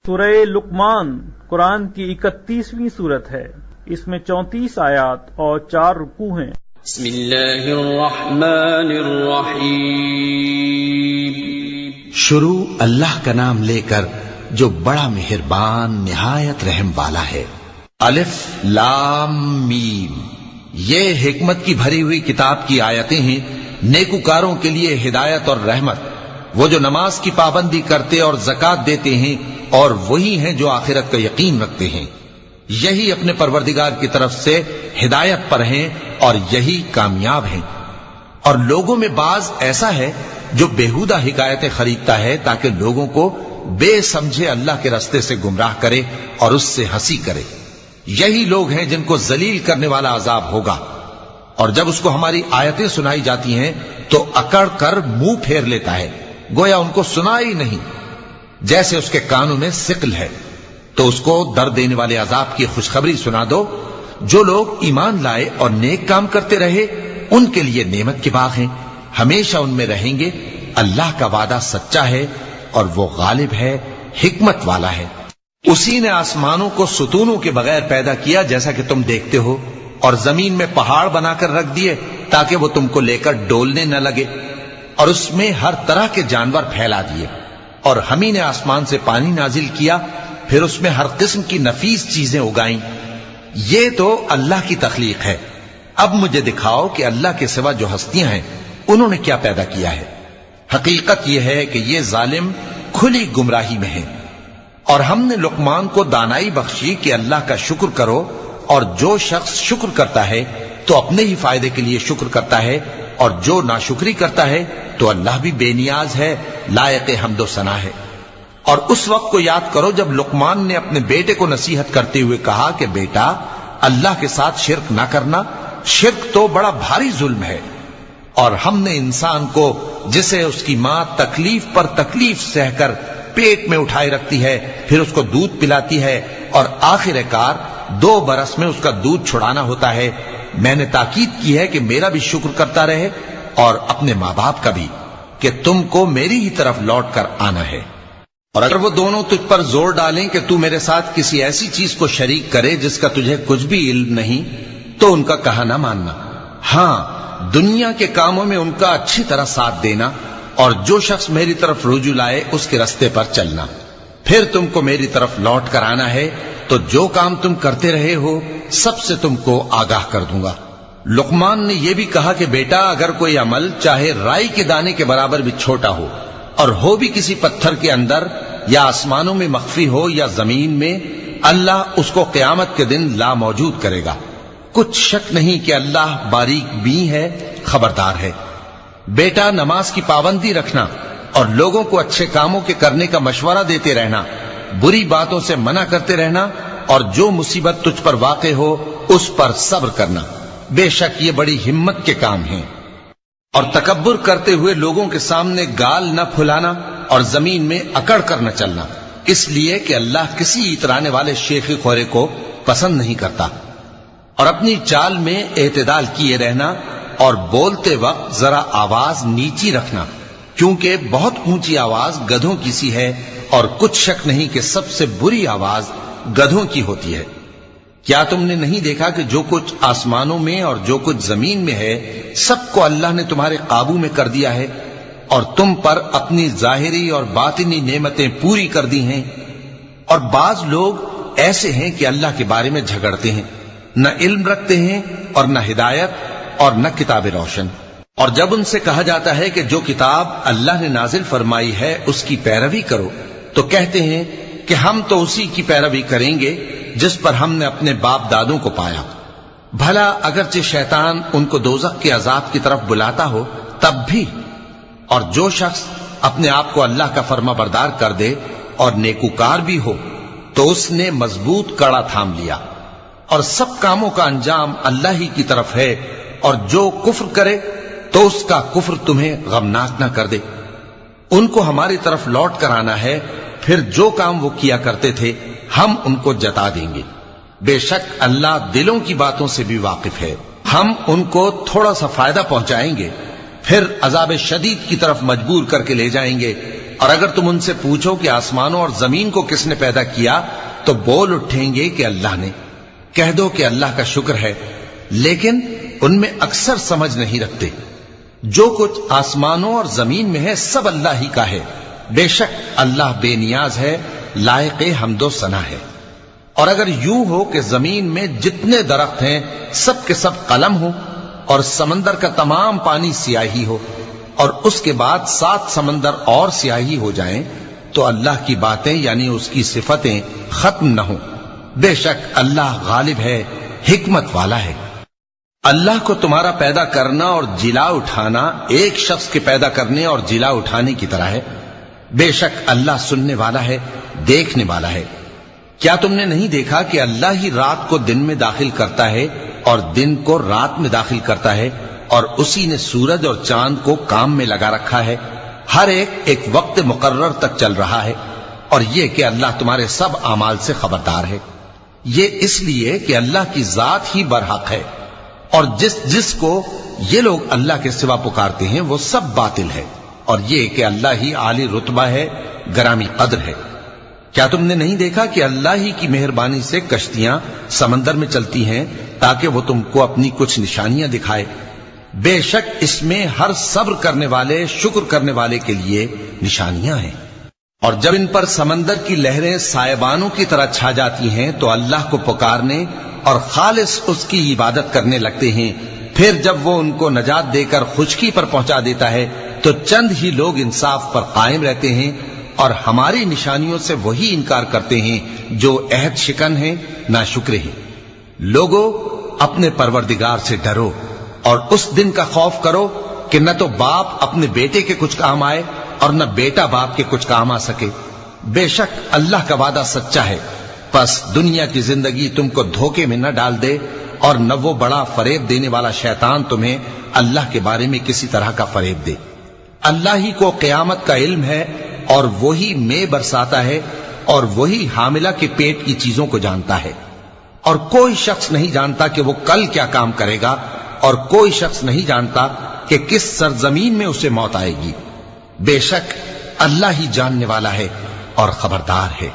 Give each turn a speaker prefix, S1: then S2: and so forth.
S1: سورہ لقمان قرآن کی 31ویں صورت ہے۔ اس میں 34 آیات اور 4 رکوع ہیں۔
S2: بسم اللہ الرحمن الرحیم۔
S3: شروع اللہ کا نام لے کر جو بڑا مہربان نہایت رحم والا ہے۔ الف لام میم، یہ حکمت کی بھری ہوئی کتاب کی آیتیں ہیں، نیکوکاروں کے لیے ہدایت اور رحمت، وہ جو نماز کی پابندی کرتے اور زکوٰۃ دیتے ہیں، اور وہی ہیں جو آخرت کا یقین رکھتے ہیں، یہی اپنے پروردگار کی طرف سے ہدایت پر ہیں اور یہی کامیاب ہیں۔ اور لوگوں میں بعض ایسا ہے جو بیہودہ حکایتیں خریدتا ہے تاکہ لوگوں کو بے سمجھے اللہ کے راستے سے گمراہ کرے اور اس سے ہنسی کرے، یہی لوگ ہیں جن کو ذلیل کرنے والا عذاب ہوگا۔ اور جب اس کو ہماری آیتیں سنائی جاتی ہیں تو اکڑ کر منہ پھیر لیتا ہے، گویا ان کو سنا ہی نہیں، جیسے اس کے کانوں میں ثقل ہے۔ تو اس کو درد دینے والے عذاب کی خوشخبری سنا دو۔ جو لوگ ایمان لائے اور نیک کام کرتے رہے ان کے لیے نعمت کے باغ ہیں، ہمیشہ ان میں رہیں گے۔ اللہ کا وعدہ سچا ہے اور وہ غالب ہے، حکمت والا ہے۔ اسی نے آسمانوں کو ستونوں کے بغیر پیدا کیا جیسا کہ تم دیکھتے ہو، اور زمین میں پہاڑ بنا کر رکھ دیے تاکہ وہ تم کو لے کر ڈولنے نہ لگے، اور اس میں ہر طرح کے جانور پھیلا دیے۔ اور ہم ہی نے آسمان سے پانی نازل کیا، پھر اس میں ہر قسم کی نفیس چیزیں اگائیں۔ یہ تو اللہ کی تخلیق ہے۔ اب مجھے دکھاؤ کہ اللہ کے سوا جو ہستیاں ہیں انہوں نے کیا پیدا کیا ہے۔ حقیقت یہ ہے کہ یہ ظالم کھلی گمراہی میں ہیں۔ اور ہم نے لقمان کو دانائی بخشی کہ اللہ کا شکر کرو، اور جو شخص شکر کرتا ہے تو اپنے ہی فائدے کے لیے شکر کرتا ہے، اور جو ناشکری کرتا ہے تو اللہ بھی بے نیاز ہے، لائق حمد و ثنا ہے۔ اور اس وقت کو یاد کرو جب لقمان نے اپنے بیٹے کو نصیحت کرتے ہوئے کہا کہ بیٹا، اللہ کے ساتھ شرک نہ کرنا، شرک تو بڑا بھاری ظلم ہے۔ اور ہم نے انسان کو، جسے اس کی ماں تکلیف پر تکلیف سہ کر پیٹ میں اٹھائے رکھتی ہے، پھر اس کو دودھ پلاتی ہے، اور آخر کار 2 برس میں اس کا دودھ چھڑانا ہوتا ہے، میں نے تاکید کی ہے کہ میرا بھی شکر کرتا رہے اور اپنے ماں باپ کا بھی، کہ تم کو میری ہی طرف لوٹ کر آنا ہے۔ اور اگر وہ دونوں تجھ پر زور ڈالیں کہ تو میرے ساتھ کسی ایسی چیز کو شریک کرے جس کا تجھے کچھ بھی علم نہیں، تو ان کا کہا نہ ماننا۔ ہاں، دنیا کے کاموں میں ان کا اچھی طرح ساتھ دینا، اور جو شخص میری طرف رجوع لائے اس کے راستے پر چلنا۔ پھر تم کو میری طرف لوٹ کر آنا ہے، تو جو کام تم کرتے رہے ہو سب سے تم کو آگاہ کر دوں گا۔ لقمان نے یہ بھی کہا کہ بیٹا، اگر کوئی عمل چاہے رائی کے دانے کے برابر بھی چھوٹا ہو، اور ہو بھی کسی پتھر کے اندر یا آسمانوں میں مخفی ہو یا زمین میں، اللہ اس کو قیامت کے دن لا موجود کرے گا۔ کچھ شک نہیں کہ اللہ باریک بین ہے، خبردار ہے۔ بیٹا، نماز کی پابندی رکھنا اور لوگوں کو اچھے کاموں کے کرنے کا مشورہ دیتے رہنا، بری باتوں سے منع کرتے رہنا، اور جو مصیبت تجھ پر واقع ہو اس پر صبر کرنا، بے شک یہ بڑی ہمت کے کام ہیں۔ اور تکبر کرتے ہوئے لوگوں کے سامنے گال نہ پھلانا اور زمین میں اکڑ کر نہ چلنا، اس لیے کہ اللہ کسی اترانے والے شیخ خورے کو پسند نہیں کرتا۔ اور اپنی چال میں اعتدال کیے رہنا، اور بولتے وقت ذرا آواز نیچی رکھنا، کیونکہ بہت اونچی آواز گدھوں کی سی ہے، اور کچھ شک نہیں کہ سب سے بری آواز گدھوں کی ہوتی ہے۔ کیا تم نے نہیں دیکھا کہ جو کچھ آسمانوں میں اور جو کچھ زمین میں ہے سب کو اللہ نے تمہارے قابو میں کر دیا ہے، اور تم پر اپنی ظاہری اور باطنی نعمتیں پوری کر دی ہیں۔ اور بعض لوگ ایسے ہیں کہ اللہ کے بارے میں جھگڑتے ہیں، نہ علم رکھتے ہیں اور نہ ہدایت اور نہ کتاب روشن۔ اور جب ان سے کہا جاتا ہے کہ جو کتاب اللہ نے نازل فرمائی ہے اس کی پیروی کرو، تو کہتے ہیں کہ ہم تو اسی کی پیروی کریں گے جس پر ہم نے اپنے باپ دادوں کو پایا۔ بھلا اگرچہ شیطان ان کو دوزخ کے عذاب کی طرف بلاتا ہو تب بھی۔ اور جو شخص اپنے آپ کو اللہ کا فرما بردار کر دے اور نیکوکار بھی ہو تو اس نے مضبوط کڑا تھام لیا، اور سب کاموں کا انجام اللہ ہی کی طرف ہے۔ اور جو کفر کرے تو اس کا کفر تمہیں غمناک نہ کر دے۔ ان کو ہماری طرف لوٹ کر آنا ہے، پھر جو کام وہ کیا کرتے تھے ہم ان کو جتا دیں گے۔ بے شک اللہ دلوں کی باتوں سے بھی واقف ہے۔ ہم ان کو تھوڑا سا فائدہ پہنچائیں گے، پھر عذاب شدید کی طرف مجبور کر کے لے جائیں گے، اور اگر تم ان سے پوچھو کہ آسمانوں اور زمین کو کس نے پیدا کیا تو بول اٹھیں گے کہ اللہ نے۔ کہہ دو کہ اللہ کا شکر ہے، لیکن ان میں اکثر سمجھ نہیں رکھتے۔ جو کچھ آسمانوں اور زمین میں ہے سب اللہ ہی کا ہے، بے شک اللہ بے نیاز ہے، لائق حمد و ثنا ہے۔ اور اگر یوں ہو کہ زمین میں جتنے درخت ہیں سب کے سب قلم ہو اور سمندر کا تمام پانی سیاہی ہو اور اس کے بعد 7 سمندر اور سیاہی ہو جائیں تو اللہ کی باتیں یعنی اس کی صفتیں ختم نہ ہوں۔ بے شک اللہ غالب ہے، حکمت والا ہے۔ اللہ کو تمہارا پیدا کرنا اور جلا اٹھانا ایک شخص کے پیدا کرنے اور جلا اٹھانے کی طرح ہے۔ بے شک اللہ سننے والا ہے، دیکھنے والا ہے۔ کیا تم نے نہیں دیکھا کہ اللہ ہی رات کو دن میں داخل کرتا ہے اور دن کو رات میں داخل کرتا ہے، اور اسی نے سورج اور چاند کو کام میں لگا رکھا ہے، ہر ایک وقت مقرر تک چل رہا ہے، اور یہ کہ اللہ تمہارے سب اعمال سے خبردار ہے۔ یہ اس لیے کہ اللہ کی ذات ہی برحق ہے، اور جس کو یہ لوگ اللہ کے سوا پکارتے ہیں وہ سب باطل ہے، اور یہ کہ اللہ ہی عالی رتبہ ہے، گرامی قدر ہے۔ کیا تم نے نہیں دیکھا کہ اللہ ہی کی مہربانی سے کشتیاں سمندر میں چلتی ہیں تاکہ وہ تم کو اپنی کچھ نشانیاں دکھائے؟ بے شک اس میں ہر صبر کرنے والے، شکر کرنے والے کے لیے نشانیاں ہیں۔ اور جب ان پر سمندر کی لہریں سائبانوں کی طرح چھا جاتی ہیں تو اللہ کو پکارنے اور خالص اس کی عبادت کرنے لگتے ہیں، پھر جب وہ ان کو نجات دے کر خشکی پر پہنچا دیتا ہے تو چند ہی لوگ انصاف پر قائم رہتے ہیں، اور ہماری نشانیوں سے وہی انکار کرتے ہیں جو عہد شکن ہیں، ناشکرے ہیں۔ لوگو اپنے پروردگار سے ڈرو اور اس دن کا خوف کرو کہ نہ تو باپ اپنے بیٹے کے کچھ کام آئے اور نہ بیٹا باپ کے کچھ کام آ سکے۔ بے شک اللہ کا وعدہ سچا ہے، پس دنیا کی زندگی تم کو دھوکے میں نہ ڈال دے، اور نہ وہ بڑا فریب دینے والا شیطان تمہیں اللہ کے بارے میں کسی طرح کا فریب دے۔ اللہ ہی کو قیامت کا علم ہے، اور وہی میں برساتا ہے، اور وہی حاملہ کے پیٹ کی چیزوں کو جانتا ہے، اور کوئی شخص نہیں جانتا کہ وہ کل کیا کام کرے گا، اور کوئی شخص نہیں جانتا کہ کس سرزمین میں اسے موت آئے گی۔ بے شک اللہ ہی جاننے والا ہے اور خبردار ہے۔